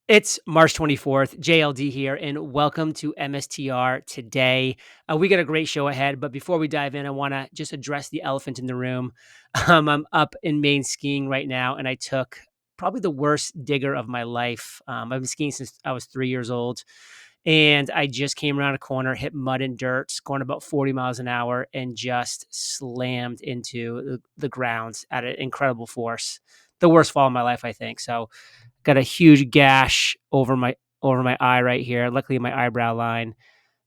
It's March 24th, JLD here, and welcome to MSTR today. We got a great show ahead, but before we dive in, I want to just address the elephant in the room. I'm up in Maine skiing right now, and I took probably the worst digger of my life. I've been skiing since I was 3 years old, and I just came around a corner, hit mud and dirt, going about 40 miles an hour, and just slammed into the ground at an incredible force. The worst fall of my life, I think. So, got a huge gash over my eye right here. Luckily, my eyebrow line,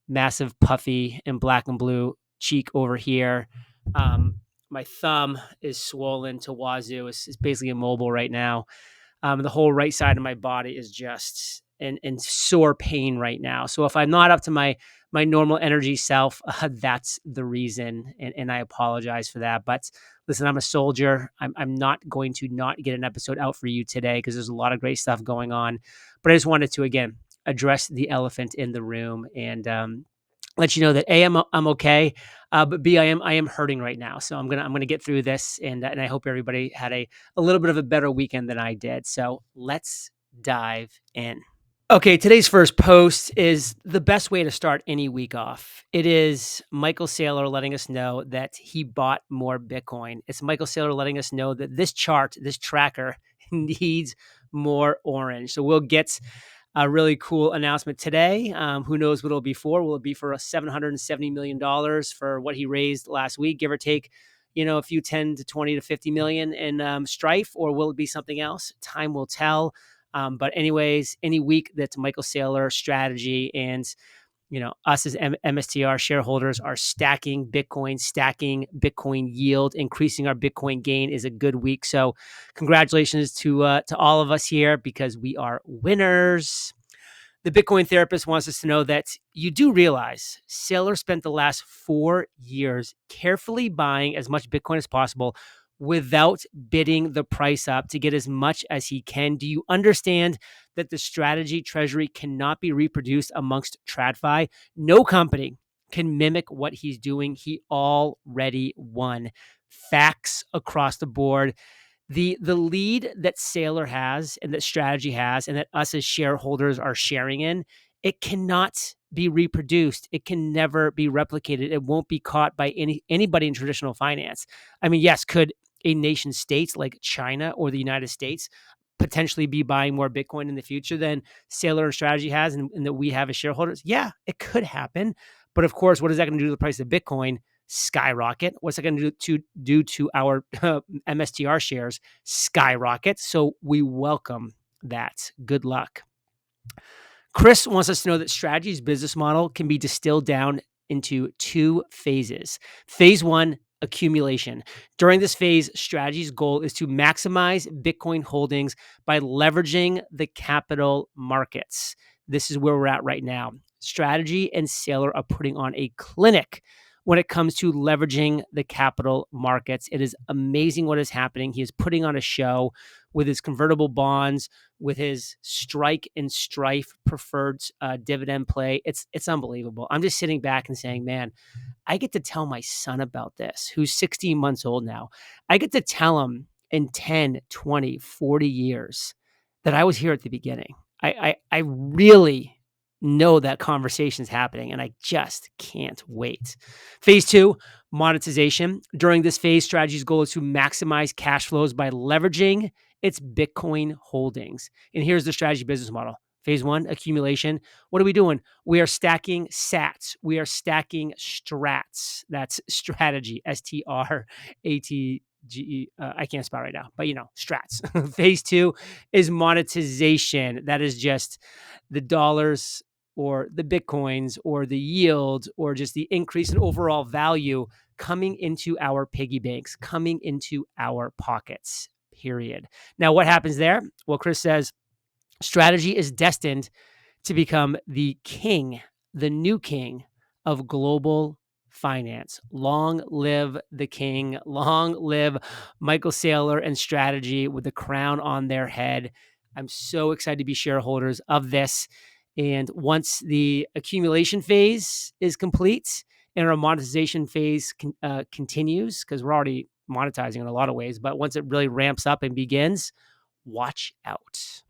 massive puffy and black and blue cheek over here. My thumb is swollen to wazoo. It's basically immobile right now. The whole right side of my body is just in sore pain right now. So if I'm not up to my normal energy self, that's the reason, and I apologize for that. But listen, I'm a soldier. I'm not going to not get an episode out for you today because there's a lot of great stuff going on. But I just wanted to again address the elephant in the room and let you know that A, I'm okay, but B, I am hurting right now. So I'm gonna get through this, and I hope everybody had a little bit of a better weekend than I did. So let's dive in. Okay, today's first post is the best way to start any week off. It is Michael Saylor letting us know that he bought more Bitcoin. It's Michael Saylor letting us know that this chart, this tracker, needs more orange. So we'll get a really cool announcement today. Who knows what it'll be for? Will it be for $770 million for what he raised last week, give or take, a few 10 to 20 to 50 million in Strife, or will it be something else? Time will tell. But anyways, any week that Michael Saylor strategy and us as MSTR shareholders are stacking Bitcoin yield, increasing our Bitcoin gain is a good week. So congratulations to all of us here because we are winners. The Bitcoin therapist wants us to know that you do realize Saylor spent the last 4 years carefully buying as much Bitcoin as possible without bidding the price up to get as much as he can. Do you understand that the strategy treasury cannot be reproduced amongst TradFi? No company can mimic what he's doing. He already won. Facts across the board. The lead that Saylor has and that Strategy has and that us as shareholders are sharing in, it cannot be reproduced. It can never be replicated. It won't be caught by anybody in traditional finance. I mean, yes, could a nation state like China or the United States potentially be buying more Bitcoin in the future than Saylor and Strategy has and that we have as shareholders? Yeah, it could happen. But of course, what is that going to do to the price of Bitcoin? Skyrocket. What's it going to do to our MSTR shares? Skyrocket. So we welcome that. Good luck. Chris wants us to know that Strategy's business model can be distilled down into 2 phases. Phase 1, accumulation. During this phase, Strategy's goal is to maximize Bitcoin holdings by leveraging the capital markets. This is where we're at right now. Strategy and Saylor are putting on a clinic when it comes to leveraging the capital markets. It is amazing what is happening. He is putting on a show with his convertible bonds, with his Strike and Strife preferred dividend play. It's unbelievable. I'm just sitting back and saying, man, I get to tell my son about this, who's 16 months old now. I get to tell him in 10, 20, 40 years that I was here at the beginning. I really know that conversation's happening, and I just can't wait. Phase 2, monetization. During this phase, Strategy's goal is to maximize cash flows by leveraging its Bitcoin holdings. And here's the Strategy business model. Phase 1, accumulation. What are we doing? We are stacking sats. We are stacking strats. That's Strategy, STRATGE. I can't spell right now, but strats. Phase 2 is monetization. That is just the dollars or the Bitcoins or the yield or just the increase in overall value coming into our piggy banks, coming into our pockets, period. Now, what happens there? Well, Chris says Strategy is destined to become the king, the new king of global finance. Long live the king. Long live Michael Saylor and Strategy with the crown on their head. I'm so excited to be shareholders of this. And once the accumulation phase is complete and our monetization phase continues, because we're already monetizing in a lot of ways, but once it really ramps up and begins, watch out.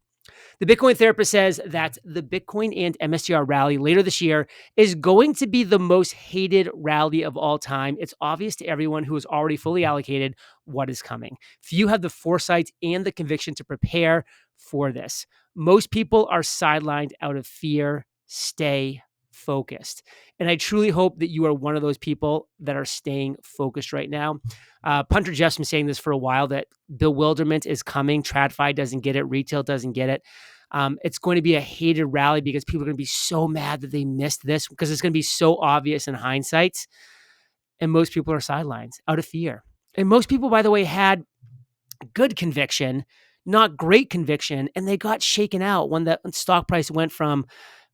The Bitcoin therapist says that the Bitcoin and MSTR rally later this year is going to be the most hated rally of all time. It's obvious to everyone who is already fully allocated what is coming. Few have the foresight and the conviction to prepare for this. Most people are sidelined out of fear. Stay focused. And I truly hope that you are one of those people that are staying focused right now. Punter Jeff's been saying this for a while, that bewilderment is coming. TradFi doesn't get it. Retail doesn't get it. It's going to be a hated rally because people are going to be so mad that they missed this, because it's going to be so obvious in hindsight. And most people are sidelined out of fear. And most people, by the way, had good conviction, not great conviction, and they got shaken out when the stock price went from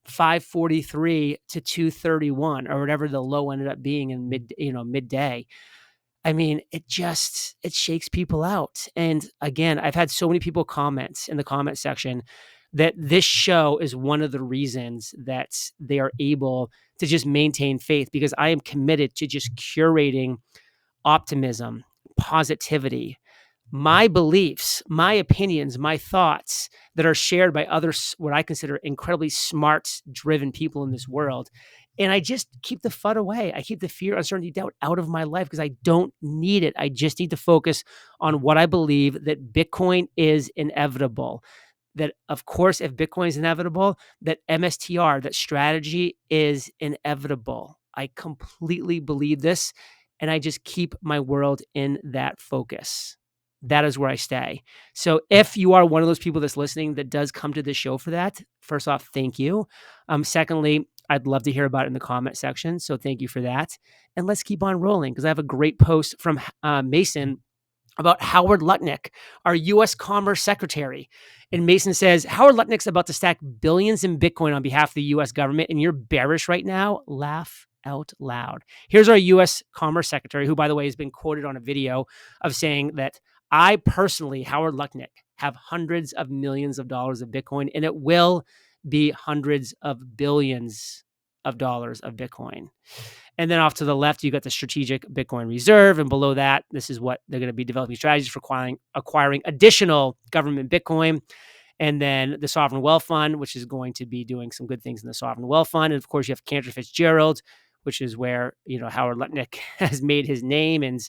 543 to 231 or whatever the low ended up being in midday. I mean, it shakes people out. And again, I've had so many people comment in the comment section that this show is one of the reasons that they are able to just maintain faith, because I am committed to just curating optimism, positivity, my beliefs, my opinions, my thoughts that are shared by others, what I consider incredibly smart, driven people in this world. And I just keep the FUD away. I keep the fear, uncertainty, doubt out of my life because I don't need it. I just need to focus on what I believe, that Bitcoin is inevitable. That, of course, if Bitcoin is inevitable, that MSTR, that strategy is inevitable. I completely believe this, and I just keep my world in that focus. That is where I stay. So if you are one of those people that's listening that does come to this show for that, first off, thank you. Secondly, I'd love to hear about it in the comment section. So thank you for that. And let's keep on rolling, because I have a great post from Mason about Howard Lutnick, our U.S. Commerce Secretary. And Mason says, Howard Lutnick's about to stack billions in Bitcoin on behalf of the U.S. government, and you're bearish right now? Laugh out loud. Here's our U.S. Commerce Secretary, who, by the way, has been quoted on a video of saying that I personally, Howard Lutnick, have hundreds of millions of dollars of Bitcoin, and it will be hundreds of billions of dollars of Bitcoin. And then off to the left, you got the strategic Bitcoin reserve. And below that, this is what they're going to be developing strategies for acquiring additional government Bitcoin. And then the Sovereign Wealth Fund, which is going to be doing some good things in the Sovereign Wealth Fund. And of course, you have Cantor Fitzgerald, which is where, Howard Lutnick has made his name and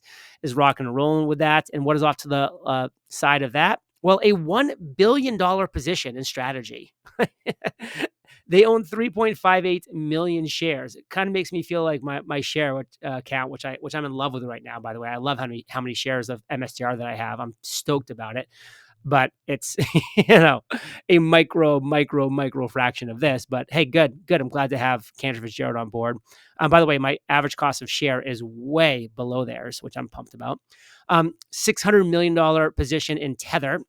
is rocking and rolling with that. And what is off to the side of that? Well, a $1 billion position in Strategy. They own 3.58 million shares. It kind of makes me feel like my share count, which I'm in love with right now, by the way. I love how many shares of MSTR that I have. I'm stoked about it. But it's, a micro fraction of this. But hey, good. I'm glad to have Cantor Fitzgerald on board. By the way, my average cost of share is way below theirs, which I'm pumped about. $600 million position in Tether.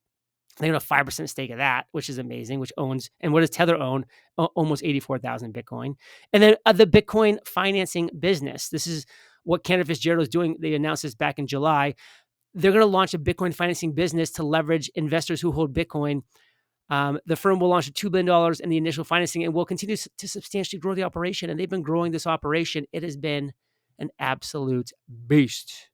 They own a 5% stake of that, which is amazing, and what does Tether own? Almost 84,000 Bitcoin. And then the Bitcoin financing business. This is what Cantor Fitzgerald is doing. They announced this back in July. They're going to launch a Bitcoin financing business to leverage investors who hold Bitcoin. The firm will launch $2 billion in the initial financing and will continue to substantially grow the operation. And they've been growing this operation. It has been an absolute beast.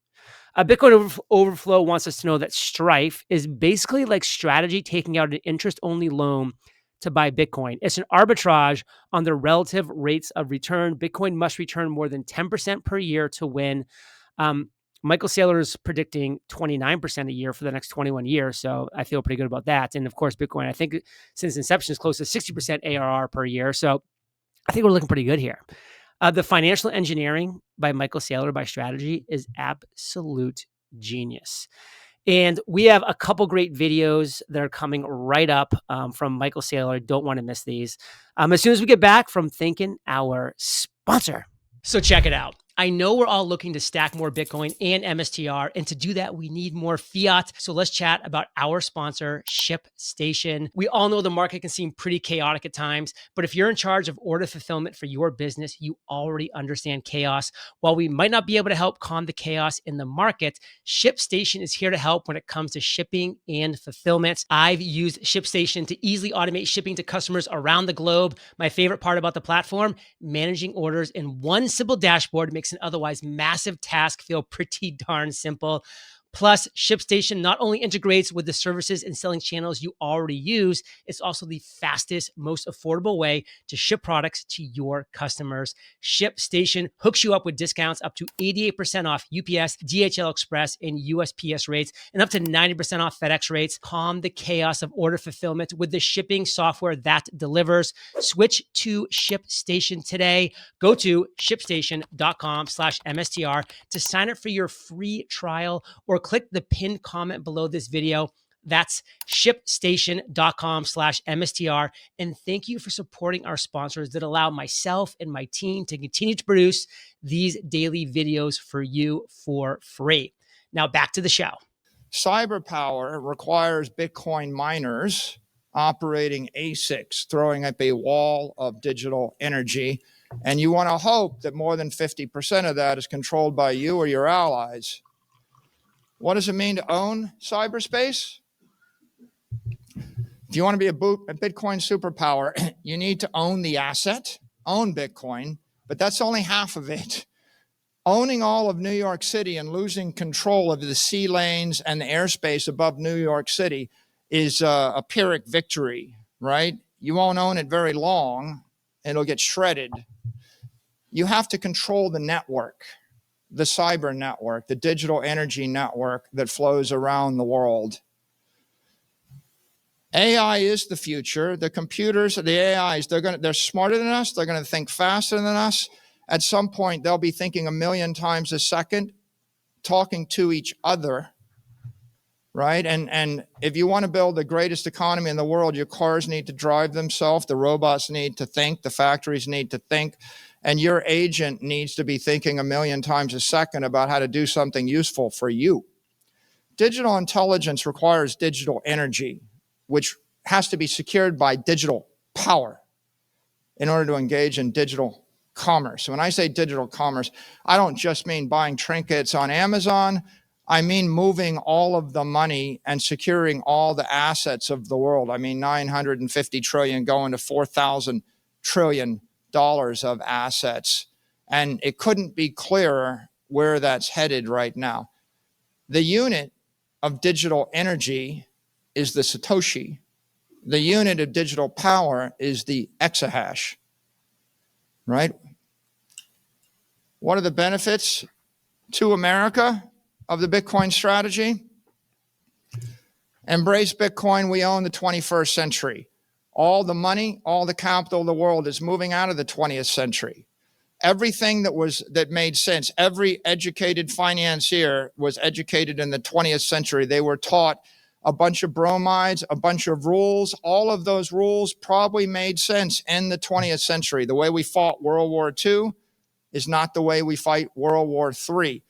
Bitcoin Overflow wants us to know that Strife is basically like Strategy taking out an interest-only loan to buy Bitcoin. It's an arbitrage on the relative rates of return. Bitcoin must return more than 10% per year to win. Michael Saylor is predicting 29% a year for the next 21 years. So I feel pretty good about that. And of course, Bitcoin, I think since inception is close to 60% ARR per year. So I think we're looking pretty good here. The Financial Engineering by Michael Saylor by Strategy is absolute genius. And we have a couple great videos that are coming right up from Michael Saylor. Don't want to miss these. As soon as we get back from thanking our sponsor. So check it out. I know we're all looking to stack more Bitcoin and MSTR, and to do that, we need more fiat. So let's chat about our sponsor, ShipStation. We all know the market can seem pretty chaotic at times, but if you're in charge of order fulfillment for your business, you already understand chaos. While we might not be able to help calm the chaos in the market, ShipStation is here to help when it comes to shipping and fulfillment. I've used ShipStation to easily automate shipping to customers around the globe. My favorite part about the platform, managing orders in one simple dashboard makes an otherwise massive task feel pretty darn simple. Plus, ShipStation not only integrates with the services and selling channels you already use, it's also the fastest, most affordable way to ship products to your customers. ShipStation hooks you up with discounts up to 88% off UPS, DHL Express, and USPS rates, and up to 90% off FedEx rates. Calm the chaos of order fulfillment with the shipping software that delivers. Switch to ShipStation today. Go to shipstation.com/MSTR to sign up for your free trial, or click the pinned comment below this video. That's shipstation.com/MSTR. And thank you for supporting our sponsors that allow myself and my team to continue to produce these daily videos for you for free. Now back to the show. Cyber power requires Bitcoin miners operating ASICs, throwing up a wall of digital energy. And you want to hope that more than 50% of that is controlled by you or your allies. What does it mean to own cyberspace? If you want to be a Bitcoin superpower, you need to own the asset, own Bitcoin, but that's only half of it. Owning all of New York City and losing control of the sea lanes and the airspace above New York City is a Pyrrhic victory, right? You won't own it very long. It'll get shredded. You have to control the network, the cyber network, the digital energy network that flows around the world. AI is the future. The computers, the AIs, they're smarter than us. They're going to think faster than us. At some point, they'll be thinking 1,000,000 times a second, talking to each other, right? And if you want to build the greatest economy in the world, your cars need to drive themselves, the robots need to think, the factories need to think, and your agent needs to be thinking 1,000,000 times a second about how to do something useful for you. Digital intelligence requires digital energy, which has to be secured by digital power in order to engage in digital commerce. When I say digital commerce, I don't just mean buying trinkets on Amazon. I mean moving all of the money and securing all the assets of the world. I mean 950 trillion going to 4,000 trillion dollars of assets. And it couldn't be clearer where that's headed right now. The unit of digital energy is the Satoshi. The unit of digital power is the exahash, right? What are the benefits to America of the Bitcoin strategy? Embrace Bitcoin. We own the 21st century. All the money, all the capital of the world is moving out of the 20th century. Everything that made sense, every educated financier was educated in the 20th century. They were taught a bunch of bromides, a bunch of rules. All of those rules probably made sense in the 20th century. The way we fought World War II is not the way we fight World War III.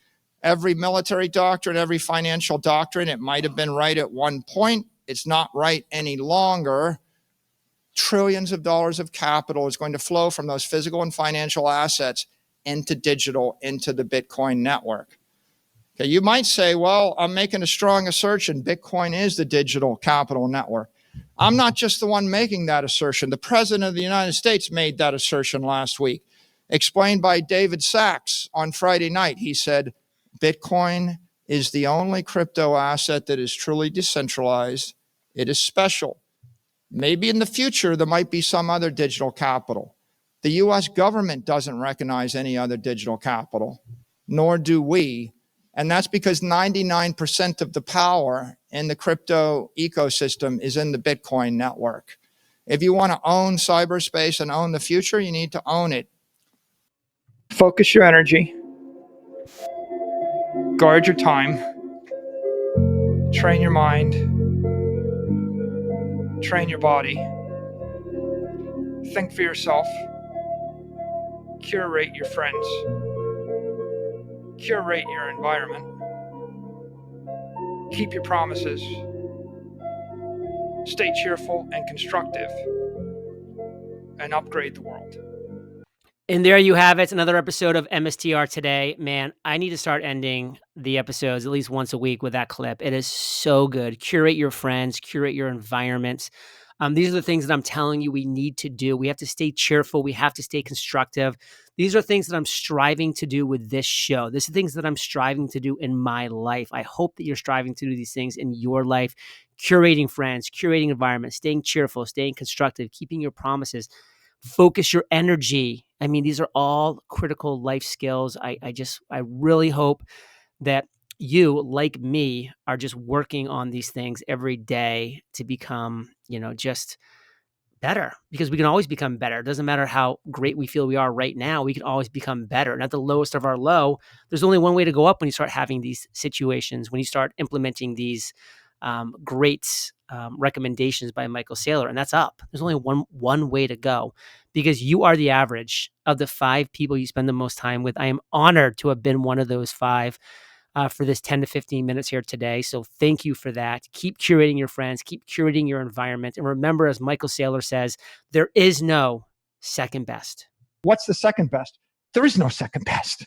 Every military doctrine, every financial doctrine, it might have been right at one point. It's not right any longer. Trillions of dollars of capital is going to flow from those physical and financial assets into digital, into the Bitcoin network. Okay, you might say, well, I'm making a strong assertion. Bitcoin is the digital capital network. I'm not just the one making that assertion. The President of the United States made that assertion last week, explained by David Sachs on Friday night. He said, Bitcoin is the only crypto asset that is truly decentralized. It is special. Maybe in the future, there might be some other digital capital. The US government doesn't recognize any other digital capital, nor do we. And that's because 99% of the power in the crypto ecosystem is in the Bitcoin network. If you want to own cyberspace and own the future, you need to own it. Focus your energy. Guard your time. Train your mind. Train your body. Think for yourself. Curate your friends. Curate your environment. Keep your promises. Stay cheerful and constructive. And upgrade the world. And there you have it, another episode of MSTR Today. Man, I need to start ending the episodes at least once a week with that clip. It is so good. Curate your friends, curate your environments. These are the things that I'm telling you we need to do. We have to stay cheerful. We have to stay constructive. These are things that I'm striving to do with this show. These are things that I'm striving to do in my life. I hope that you're striving to do these things in your life, curating friends, curating environment, staying cheerful, staying constructive, keeping your promises, focus your energy. I mean, these are all critical life skills. I really hope that you, like me, are just working on these things every day to become, just better, because we can always become better. It doesn't matter how great we feel we are right now. We can always become better. And at the lowest of our low, there's only one way to go up when you start having these situations, when you start implementing these great recommendations by Michael Saylor, and that's up. There's only one way to go, because you are the average of the 5 people you spend the most time with. I am honored to have been one of those 5 for this 10 to 15 minutes here today. So thank you for that. Keep curating your friends, keep curating your environment. And remember, as Michael Saylor says, there is no second best. What's the second best? There is no second best.